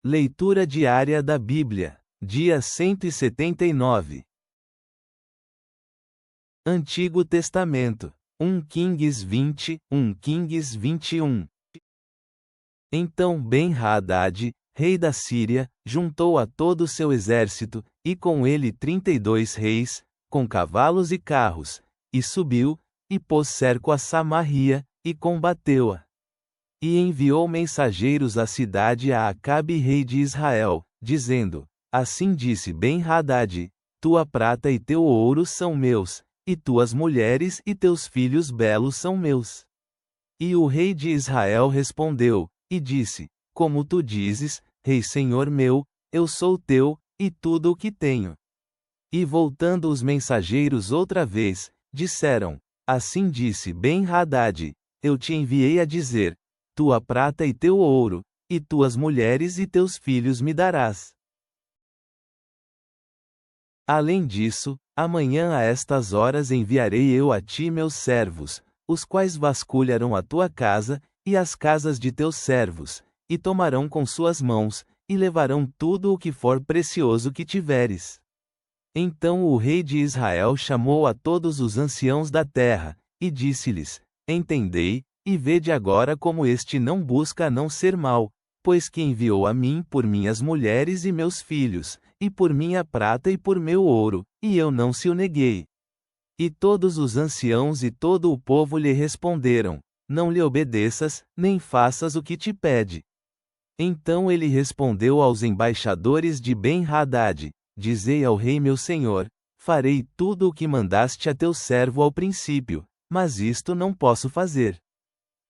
Leitura diária da Bíblia. Dia 179. Antigo Testamento. 1 Kings 20, 1 Kings 21. Então Ben-Hadad, rei da Síria, juntou a todo o seu exército, e com ele 32 reis, com cavalos e carros, e subiu, e pôs cerco a Samaria, e combateu-a. E enviou mensageiros à cidade a Acabe rei de Israel, dizendo: Assim disse Ben-Hadad: Tua prata e teu ouro são meus, e tuas mulheres e teus filhos belos são meus. E o rei de Israel respondeu, e disse: Como tu dizes, rei senhor meu, eu sou teu, e tudo o que tenho. E voltando os mensageiros outra vez, disseram: Assim disse Ben-Hadad: Eu te enviei a dizer: Tua prata e teu ouro, e tuas mulheres e teus filhos me darás. Além disso, amanhã a estas horas enviarei eu a ti meus servos, os quais vasculharão a tua casa, e as casas de teus servos, e tomarão com suas mãos, e levarão tudo o que for precioso que tiveres. Então o rei de Israel chamou a todos os anciãos da terra, e disse-lhes: Entendei, e vede agora como este não busca não ser mau, pois que enviou a mim por minhas mulheres e meus filhos, e por minha prata e por meu ouro, e eu não se o neguei. E todos os anciãos e todo o povo lhe responderam: Não lhe obedeças, nem faças o que te pede. Então ele respondeu aos embaixadores de Ben-Hadad: Dizei ao rei meu senhor: Farei tudo o que mandaste a teu servo ao princípio, mas isto não posso fazer.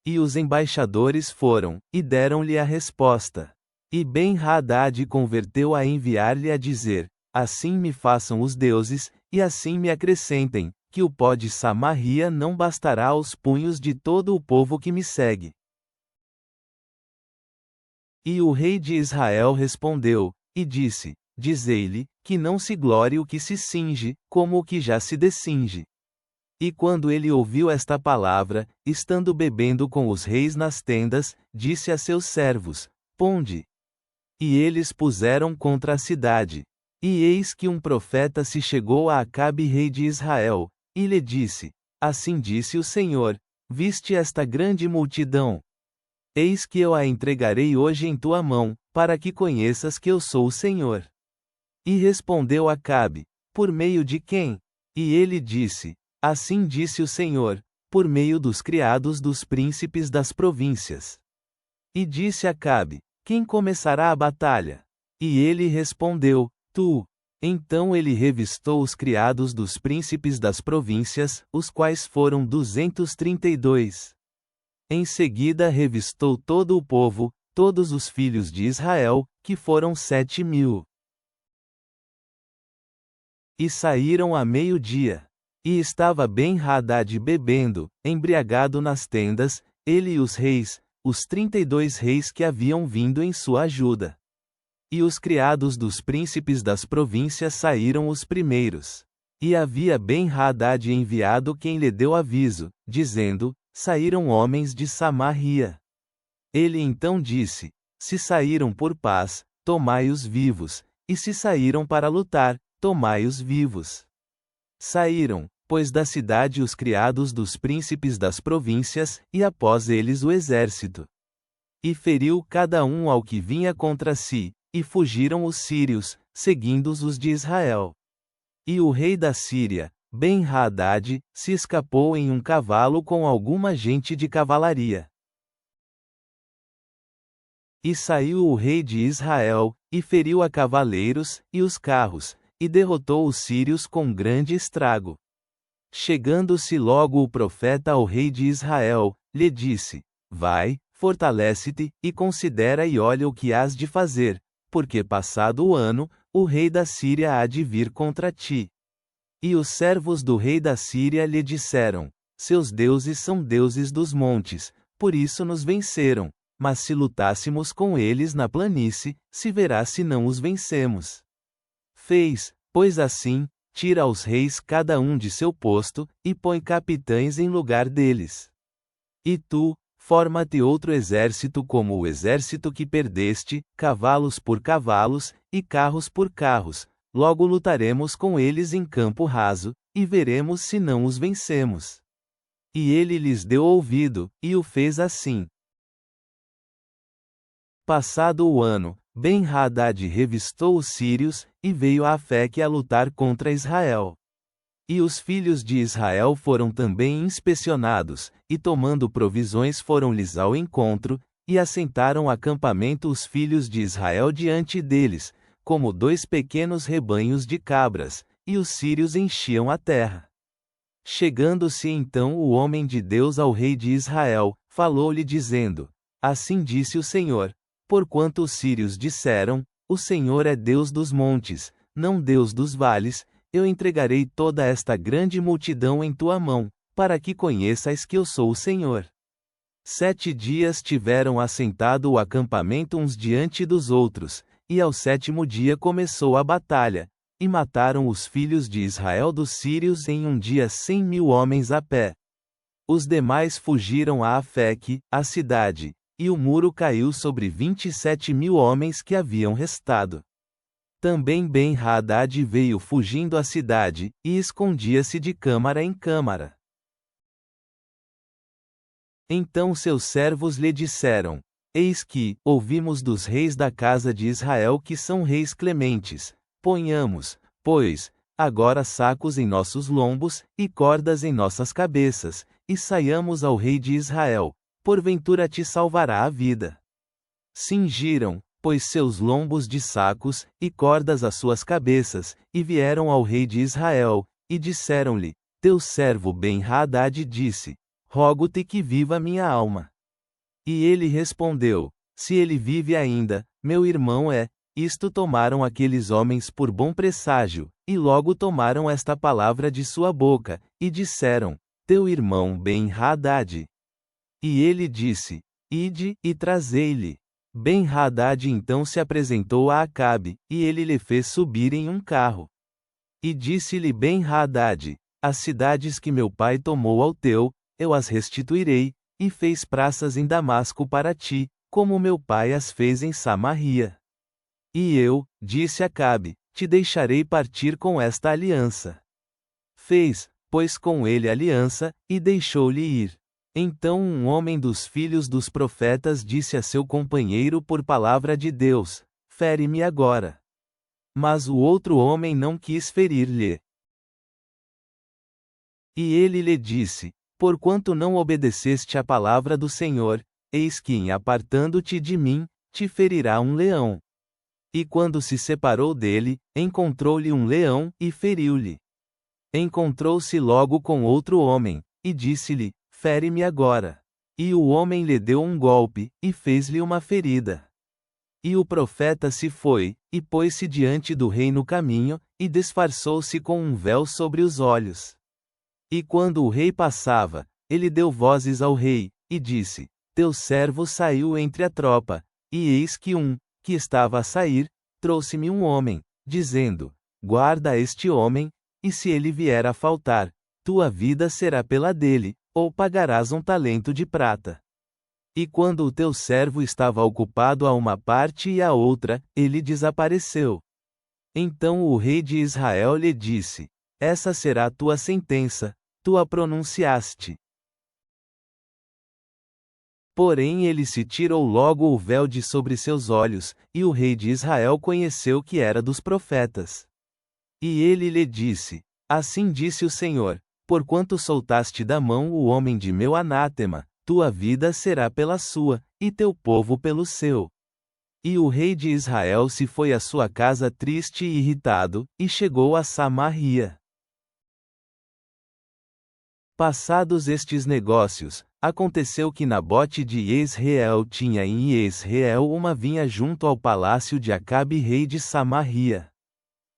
E os embaixadores foram, e deram-lhe a resposta. E Ben-Hadad converteu a enviar-lhe a dizer: Assim me façam os deuses, e assim me acrescentem, que o pó de Samaria não bastará aos punhos de todo o povo que me segue. E o rei de Israel respondeu, e disse: Dizei-lhe, que não se glorie o que se cinge, como o que já se descinge. E quando ele ouviu esta palavra, estando bebendo com os reis nas tendas, disse a seus servos: Ponde. E eles puseram contra a cidade. E eis que um profeta se chegou a Acabe rei de Israel, e lhe disse: Assim disse o Senhor: Viste esta grande multidão? Eis que eu a entregarei hoje em tua mão, para que conheças que eu sou o Senhor. E respondeu Acabe: Por meio de quem? E ele disse: Assim disse o Senhor: Por meio dos criados dos príncipes das províncias. E disse Acabe: Quem começará a batalha? E ele respondeu: Tu. Então ele revistou os criados dos príncipes das províncias, os quais foram 232. Em seguida revistou todo o povo, todos os filhos de Israel, que foram 7.000. E saíram a meio-dia. E estava Ben-Hadad bebendo, embriagado nas tendas, ele e os reis, os 32 reis que haviam vindo em sua ajuda. E os criados dos príncipes das províncias saíram os primeiros. E havia Ben-Hadad enviado quem lhe deu aviso, dizendo: Saíram homens de Samaria. Ele então disse: Se saíram por paz, tomai-os vivos, e se saíram para lutar, tomai-os vivos. Saíram, pois da cidade os criados dos príncipes das províncias, e após eles o exército. E feriu cada um ao que vinha contra si, e fugiram os sírios, seguindo-os os de Israel. E o rei da Síria, Ben-Hadad, se escapou em um cavalo com alguma gente de cavalaria. E saiu o rei de Israel, e feriu a cavaleiros, e os carros, e derrotou os sírios com grande estrago. Chegando-se logo o profeta ao rei de Israel, lhe disse: Vai, fortalece-te, e considera e olha o que hás de fazer, porque passado o ano, o rei da Síria há de vir contra ti. E os servos do rei da Síria lhe disseram: Seus deuses são deuses dos montes, por isso nos venceram, mas se lutássemos com eles na planície, se verá se não os vencemos. Fez, pois assim, tira aos reis cada um de seu posto, e põe capitães em lugar deles. E tu, forma-te outro exército como o exército que perdeste, cavalos por cavalos, e carros por carros, logo lutaremos com eles em campo raso, e veremos se não os vencemos. E ele lhes deu ouvido, e o fez assim. Passado o ano, Ben-Hadad revistou os sírios, e veio a Afeque a lutar contra Israel. E os filhos de Israel foram também inspecionados, e tomando provisões foram-lhes ao encontro, e assentaram acampamento os filhos de Israel diante deles, como 2 pequenos rebanhos de cabras, e os sírios enchiam a terra. Chegando-se então o homem de Deus ao rei de Israel, falou-lhe dizendo: Assim disse o Senhor, porquanto os sírios disseram, o Senhor é Deus dos montes, não Deus dos vales, eu entregarei toda esta grande multidão em tua mão, para que conheças que eu sou o Senhor. 7 dias tiveram assentado o acampamento uns diante dos outros, e ao 7º dia começou a batalha, e mataram os filhos de Israel dos sírios em um dia 100.000 homens a pé. Os demais fugiram a Afeque, a cidade, e o muro caiu sobre 27.000 homens que haviam restado. Também Ben-Hadad veio fugindo à cidade, e escondia-se de câmara em câmara. Então seus servos lhe disseram: Eis que, ouvimos dos reis da casa de Israel que são reis clementes, ponhamos, pois, agora sacos em nossos lombos, e cordas em nossas cabeças, e saiamos ao rei de Israel, porventura te salvará a vida. Cingiram, pois seus lombos de sacos, e cordas às suas cabeças, e vieram ao rei de Israel, e disseram-lhe: Teu servo Ben-Hadad disse: Rogo-te que viva minha alma. E ele respondeu: Se ele vive ainda, meu irmão é. Isto tomaram aqueles homens por bom presságio, e logo tomaram esta palavra de sua boca, e disseram: Teu irmão Ben-Hadad. E ele disse: Ide, e trazei-lhe. Ben-Hadad então se apresentou a Acabe, e ele lhe fez subir em um carro. E disse-lhe Ben-Hadad: As cidades que meu pai tomou ao teu, eu as restituirei, e fez praças em Damasco para ti, como meu pai as fez em Samaria. E eu, disse Acabe, te deixarei partir com esta aliança. Fez, pois com ele aliança, e deixou-lhe ir. Então um homem dos filhos dos profetas disse a seu companheiro por palavra de Deus: Fere-me agora. Mas o outro homem não quis ferir-lhe. E ele lhe disse: Porquanto não obedeceste à palavra do Senhor, eis que em apartando-te de mim, te ferirá um leão. E quando se separou dele, encontrou-lhe um leão, e feriu-lhe. Encontrou-se logo com outro homem, e disse-lhe: Fere-me agora. E o homem lhe deu um golpe, e fez-lhe uma ferida. E o profeta se foi, e pôs-se diante do rei no caminho, e disfarçou-se com um véu sobre os olhos. E quando o rei passava, ele deu vozes ao rei, e disse: Teu servo saiu entre a tropa, e eis que que estava a sair, trouxe-me um homem, dizendo: Guarda este homem, e se ele vier a faltar, tua vida será pela dele, ou pagarás um talento de prata. E quando o teu servo estava ocupado a uma parte e a outra, ele desapareceu. Então o rei de Israel lhe disse: Essa será a tua sentença, tu a pronunciaste. Porém ele se tirou logo o véu de sobre seus olhos, e o rei de Israel conheceu que era dos profetas. E ele lhe disse: Assim disse o Senhor, porquanto soltaste da mão o homem de meu anátema, tua vida será pela sua, e teu povo pelo seu. E o rei de Israel se foi à sua casa triste e irritado, e chegou a Samaria. Passados estes negócios, aconteceu que Nabote de Jezreel tinha em Jezreel uma vinha junto ao palácio de Acabe rei de Samaria.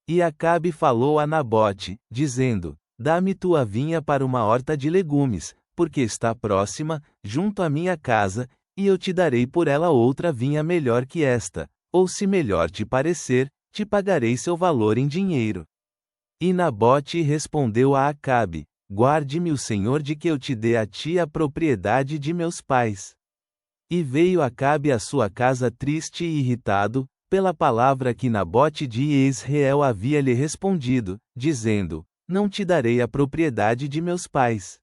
E Acabe falou a Nabote, dizendo: Dá-me tua vinha para uma horta de legumes, porque está próxima, junto à minha casa, e eu te darei por ela outra vinha melhor que esta, ou se melhor te parecer, te pagarei seu valor em dinheiro. E Nabote respondeu a Acabe: Guarde-me o Senhor de que eu te dê a ti a propriedade de meus pais. E veio Acabe à sua casa triste e irritado, pela palavra que Nabote de Jezreel havia lhe respondido, dizendo: Não te darei a propriedade de meus pais.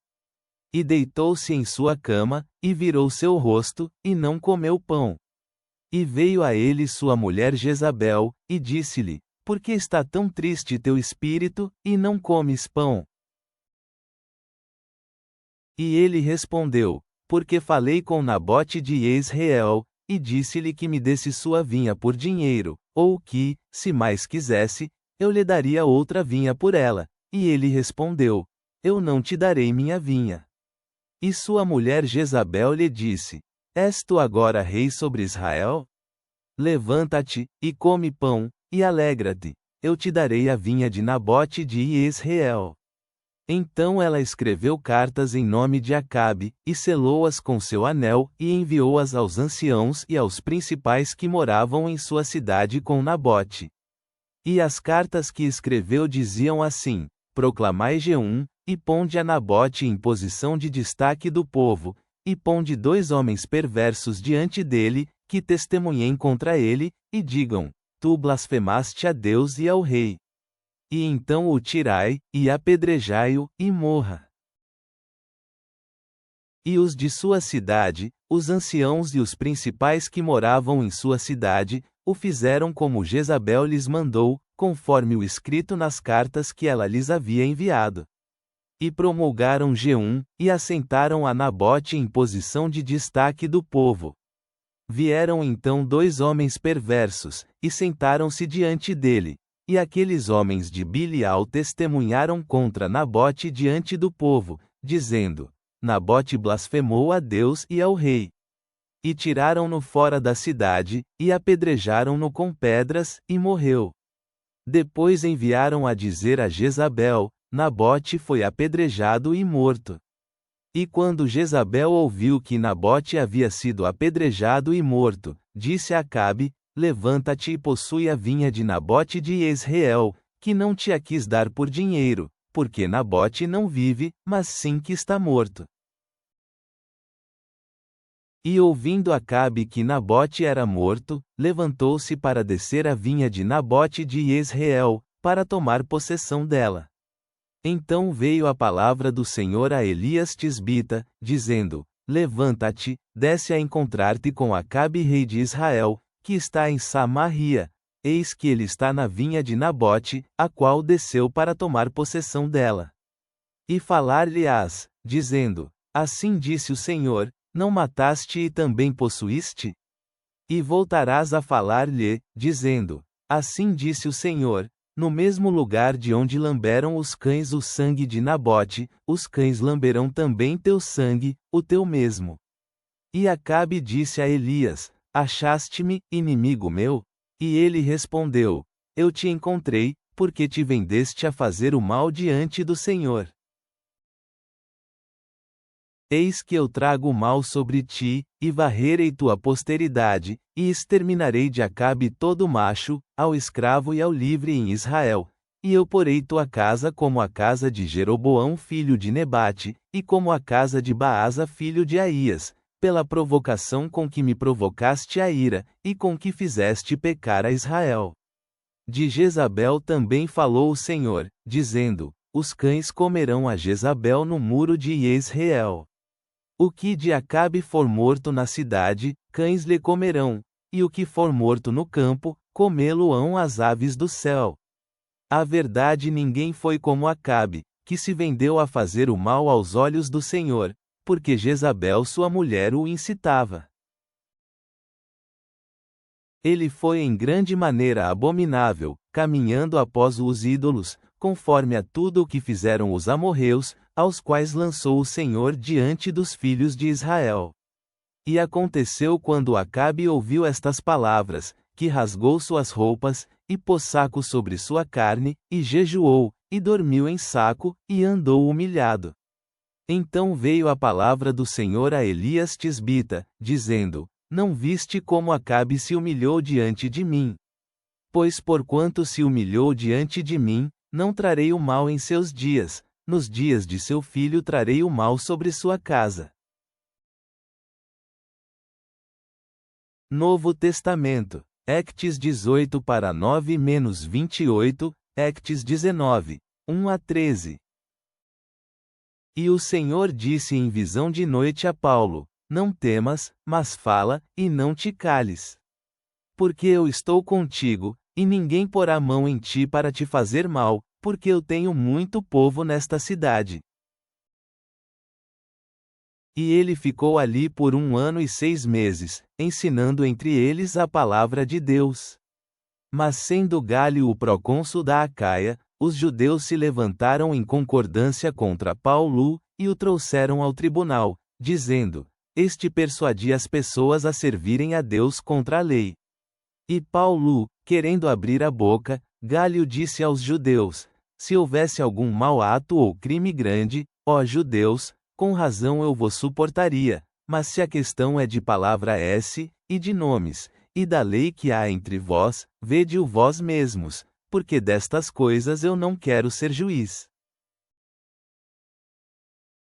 E deitou-se em sua cama, e virou seu rosto, e não comeu pão. E veio a ele sua mulher Jezabel, e disse-lhe: Por que está tão triste teu espírito, e não comes pão? E ele respondeu: Porque falei com Nabote de Jezreel, e disse-lhe que me desse sua vinha por dinheiro, ou que, se mais quisesse, eu lhe daria outra vinha por ela. E ele respondeu: Eu não te darei minha vinha. E sua mulher Jezabel lhe disse: És tu agora rei sobre Israel? Levanta-te, e come pão, e alegra-te, eu te darei a vinha de Nabote de Jezreel. Então ela escreveu cartas em nome de Acabe, e selou-as com seu anel, e enviou-as aos anciãos e aos principais que moravam em sua cidade com Nabote. E as cartas que escreveu diziam assim: Proclamai Jehum, e ponde a Nabote em posição de destaque do povo, e ponde 2 homens perversos diante dele, que testemunhem contra ele, e digam: Tu blasfemaste a Deus e ao rei. E então o tirai, e apedrejai-o, e morra. E os de sua cidade, os anciãos e os principais que moravam em sua cidade, o fizeram como Jezabel lhes mandou, conforme o escrito nas cartas que ela lhes havia enviado. E promulgaram Jehum, e assentaram a Nabote em posição de destaque do povo. Vieram então 2 homens perversos, e sentaram-se diante dele. E aqueles homens de Bilial testemunharam contra Nabote diante do povo, dizendo: Nabote blasfemou a Deus e ao rei. E tiraram-no fora da cidade, e apedrejaram-no com pedras, e morreu. Depois enviaram a dizer a Jezabel: Nabote foi apedrejado e morto. E quando Jezabel ouviu que Nabote havia sido apedrejado e morto, disse a Acabe: Levanta-te e possui a vinha de Nabote de Jezreel, que não te a quis dar por dinheiro, porque Nabote não vive, mas sim que está morto. E ouvindo Acabe que Nabote era morto, levantou-se para descer a vinha de Nabote de Jezreel, para tomar possessão dela. Então veio a palavra do Senhor a Elias Tisbita, dizendo: Levanta-te, desce a encontrar-te com Acabe rei de Israel, que está em Samaria. Eis que ele está na vinha de Nabote, a qual desceu para tomar possessão dela. E falar-lhe-ás, dizendo: Assim disse o Senhor: Não mataste e também possuíste? E voltarás a falar-lhe, dizendo: Assim disse o Senhor: No mesmo lugar de onde lamberam os cães o sangue de Nabote, os cães lamberão também teu sangue, o teu mesmo. E Acabe disse a Elias: Achaste-me, inimigo meu? E ele respondeu: Eu te encontrei, porque te vendeste a fazer o mal diante do Senhor. Eis que eu trago o mal sobre ti, e varrerei tua posteridade, e exterminarei de Acabe todo macho, ao escravo e ao livre em Israel. E eu porei tua casa como a casa de Jeroboão filho de Nebate, e como a casa de Baasa filho de Aías, pela provocação com que me provocaste a ira, e com que fizeste pecar a Israel. De Jezabel também falou o Senhor, dizendo: Os cães comerão a Jezabel no muro de Jezreel. O que de Acabe for morto na cidade, cães lhe comerão, e o que for morto no campo, comê-lo-ão as aves do céu. A verdade, ninguém foi como Acabe, que se vendeu a fazer o mal aos olhos do Senhor, porque Jezabel sua mulher o incitava. Ele foi em grande maneira abominável, caminhando após os ídolos, conforme a tudo o que fizeram os amorreus, aos quais lançou o Senhor diante dos filhos de Israel. E aconteceu quando Acabe ouviu estas palavras, que rasgou suas roupas, e pôs saco sobre sua carne, e jejuou, e dormiu em saco, e andou humilhado. Então veio a palavra do Senhor a Elias Tisbita, dizendo: Não viste como Acabe se humilhou diante de mim? Pois porquanto se humilhou diante de mim, não trarei o mal em seus dias, nos dias de seu filho trarei o mal sobre sua casa. Novo Testamento. Acts 18 para 9-28, Acts 19, 1-13. E o Senhor disse em visão de noite a Paulo: Não temas, mas fala, e não te cales. Porque eu estou contigo, e ninguém porá mão em ti para te fazer mal, porque eu tenho muito povo nesta cidade. E ele ficou ali por 1 ano e 6 meses, ensinando entre eles a palavra de Deus. Mas sendo Gálio o procônsul da Acaia, os judeus se levantaram em concordância contra Paulo, e o trouxeram ao tribunal, dizendo: Este persuadia as pessoas a servirem a Deus contra a lei. E Paulo, querendo abrir a boca, Gálio disse aos judeus: Se houvesse algum mau ato ou crime grande, ó judeus, com razão eu vos suportaria, mas se a questão é de palavra e de nomes, e da lei que há entre vós, vede-o vós mesmos, porque destas coisas eu não quero ser juiz.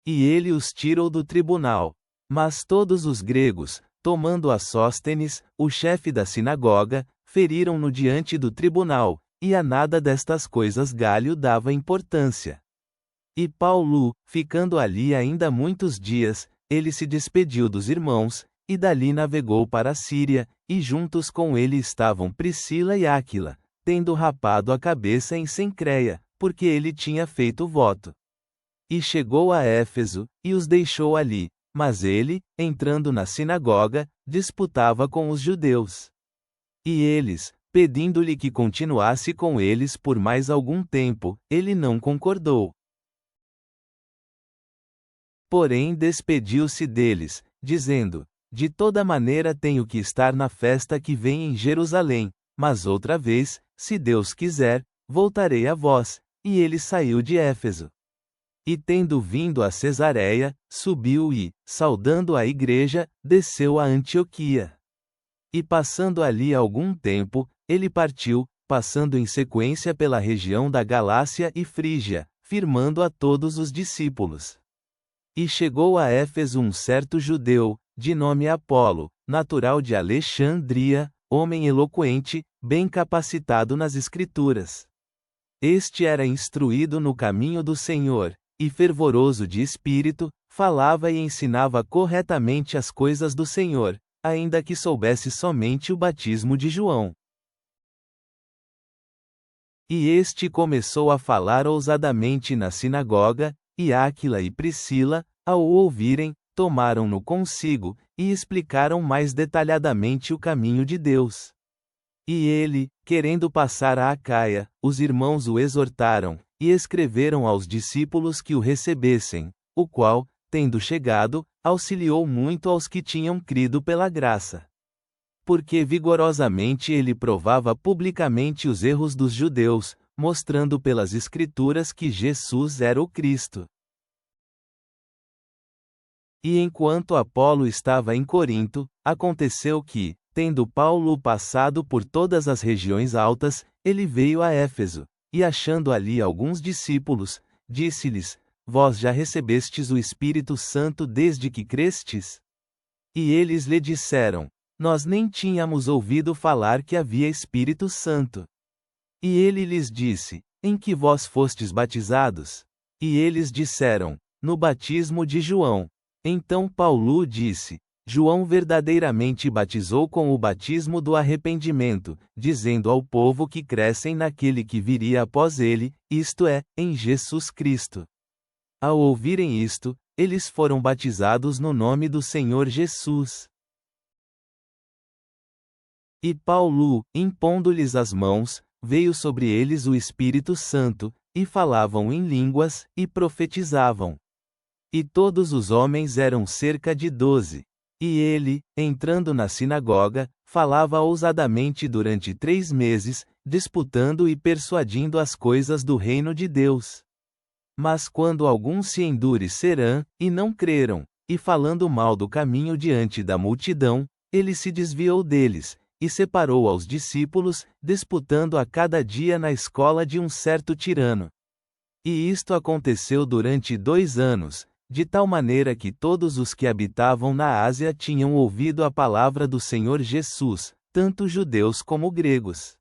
E ele os tirou do tribunal. Mas todos os gregos, tomando a Sóstenes, o chefe da sinagoga, feriram-no diante do tribunal, e a nada destas coisas Gálio dava importância. E Paulo, ficando ali ainda muitos dias, ele se despediu dos irmãos, e dali navegou para a Síria, e juntos com ele estavam Priscila e Áquila, tendo rapado a cabeça em Cencreia, porque ele tinha feito voto. E chegou a Éfeso, e os deixou ali, mas ele, entrando na sinagoga, disputava com os judeus. E eles, pedindo-lhe que continuasse com eles por mais algum tempo, ele não concordou. Porém despediu-se deles, dizendo: De toda maneira tenho que estar na festa que vem em Jerusalém, mas outra vez, se Deus quiser, voltarei a vós. E ele saiu de Éfeso. E tendo vindo a Cesareia, subiu e, saudando a igreja, desceu a Antioquia. E passando ali algum tempo, ele partiu, passando em sequência pela região da Galácia e Frígia, firmando a todos os discípulos. E chegou a Éfeso um certo judeu, de nome Apolo, natural de Alexandria, homem eloquente, bem capacitado nas Escrituras. Este era instruído no caminho do Senhor, e fervoroso de espírito, falava e ensinava corretamente as coisas do Senhor, ainda que soubesse somente o batismo de João. E este começou a falar ousadamente na sinagoga, e Áquila e Priscila, ao o ouvirem, tomaram-no consigo, e explicaram mais detalhadamente o caminho de Deus. E ele, querendo passar a Acaia, os irmãos o exortaram, e escreveram aos discípulos que o recebessem, o qual, tendo chegado, auxiliou muito aos que tinham crido pela graça. Porque vigorosamente ele provava publicamente os erros dos judeus, mostrando pelas Escrituras que Jesus era o Cristo. E enquanto Apolo estava em Corinto, aconteceu que, tendo Paulo passado por todas as regiões altas, ele veio a Éfeso, e achando ali alguns discípulos, disse-lhes: Vós já recebestes o Espírito Santo desde que crestes? E eles lhe disseram: Nós nem tínhamos ouvido falar que havia Espírito Santo. E ele lhes disse: Em que vós fostes batizados? E eles disseram: No batismo de João. Então Paulo disse: João verdadeiramente batizou com o batismo do arrependimento, dizendo ao povo que crescem naquele que viria após ele, isto é, em Jesus Cristo. Ao ouvirem isto, eles foram batizados no nome do Senhor Jesus. E Paulo, impondo-lhes as mãos, veio sobre eles o Espírito Santo, e falavam em línguas, e profetizavam. E todos os homens eram cerca de 12. E ele, entrando na sinagoga, falava ousadamente durante 3 meses, disputando e persuadindo as coisas do reino de Deus. Mas quando alguns se endurecerão, e não creram, e falando mal do caminho diante da multidão, ele se desviou deles, e separou aos discípulos, disputando a cada dia na escola de um certo tirano. E isto aconteceu durante 2 anos, de tal maneira que todos os que habitavam na Ásia tinham ouvido a palavra do Senhor Jesus, tanto judeus como gregos.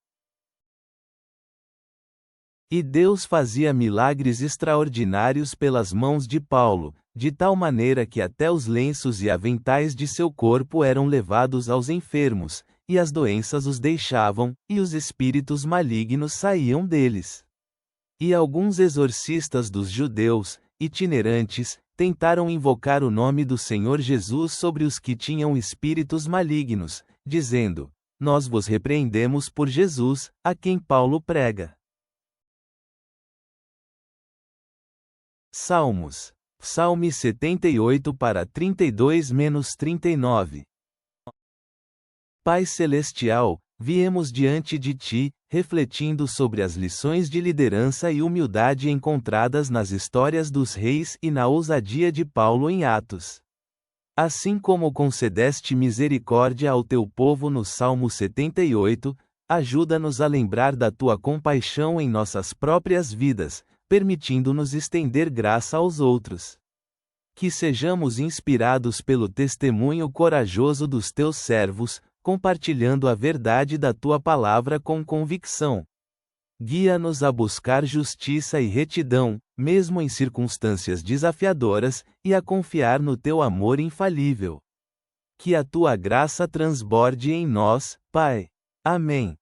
E Deus fazia milagres extraordinários pelas mãos de Paulo, de tal maneira que até os lenços e aventais de seu corpo eram levados aos enfermos, e as doenças os deixavam, e os espíritos malignos saíam deles. E alguns exorcistas dos judeus, itinerantes, tentaram invocar o nome do Senhor Jesus sobre os que tinham espíritos malignos, dizendo: Nós vos repreendemos por Jesus, a quem Paulo prega. Salmos. Salmo 78 para 32-39. Pai Celestial, viemos diante de Ti, refletindo sobre as lições de liderança e humildade encontradas nas histórias dos reis e na ousadia de Paulo em Atos. Assim como concedeste misericórdia ao Teu povo no Salmo 78, ajuda-nos a lembrar da Tua compaixão em nossas próprias vidas, permitindo-nos estender graça aos outros. Que sejamos inspirados pelo testemunho corajoso dos Teus servos, compartilhando a verdade da Tua palavra com convicção. Guia-nos a buscar justiça e retidão, mesmo em circunstâncias desafiadoras, e a confiar no Teu amor infalível. Que a Tua graça transborde em nós, Pai. Amém.